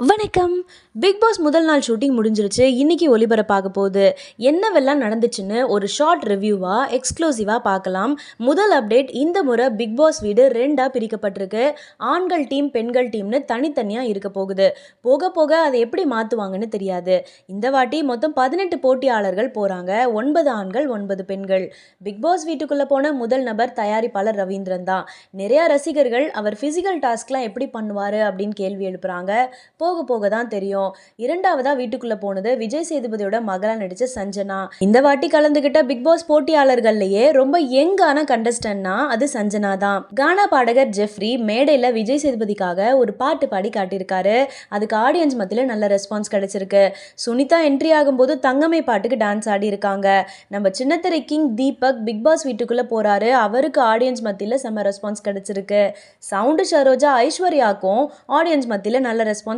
வணக்கம். Big pass முதல் நாள் ஷூட்டிங் முடிஞ்சிருச்சு. இன்னைக்கு ஒளிபரப்பாக போகுது. என்னவெல்லாம் நடந்துச்சுன்னு ஒரு ஷார்ட் ரிவ்யூவா எக்ஸ்க்ளூசிவா பார்க்கலாம். முதல் அப்டேட், இந்த முறை பிக் பாஸ் வீடு 2ஆ பிரிக்கப்பட்டிருக்கு. ஆண்கள் டீம், பெண்கள் டீம்னு தனித்தனியா இருக்க போகுது. போக போக அதை எப்படி மாத்துவாங்கன்னு தெரியாது. இந்த வாட்டி மொத்தம் 18 போட்டியாளர்கள் போறாங்க. 9 ஆண்கள், 9 பெண்கள். பிக் பாஸ் வீட்டுக்குள்ள போன முதல் நபர் தயாரிப்பாளர் ரவீந்திரன் தான். நிறைய ரசிகர்கள் அவர் பிசிக்கல் டாஸ்க்லாம் எப்படி பண்ணுவாரு அப்படின்னு கேள்வி எழுப்புறாங்க. போக போக தான் தெரியும். இரண்டாவதா வீட்டுக்குள்ள போனது விஜய் சேதுபதியோட மகளா நடிச்ச சஞ்சனா. இந்த வாட்டி கலந்துகிட்ட பிக் பாஸ் போட்டியாளர்கள்லயே ரொம்ப யங்கான கண்டஸ்டன்ட்னா அது சஞ்சனா தான். கானா பாடகர் ஜெஃப்ரி மேடையில விஜய் சேதுபதிக்காக ஒரு பாட்டு பாடி காட்டியிருக்காரு. அதுக்கு ஆடியன்ஸ் மத்தியில நல்ல ரெஸ்பான்ஸ் கிடைச்சிருக்கு. சுனிதா என்ட்ரி ஆகும்போது தங்கமே பாட்டுக்கு டான்ஸ் ஆடி இருக்காங்க. நம்ம சின்னத்திரை கிங் தீபக் பிக் பாஸ் வீட்டுக்குள்ள போறாரு. அவருக்கு ஆடியன்ஸ் மத்தியில செம்ம ரெஸ்பான்ஸ் கிடைச்சிருக்கு. சவுண்டு சரோஜா ஐஸ்வர்யாக்கும் ஆடியன்ஸ் மத்தியில நல்ல ரெஸ்பான்ஸ்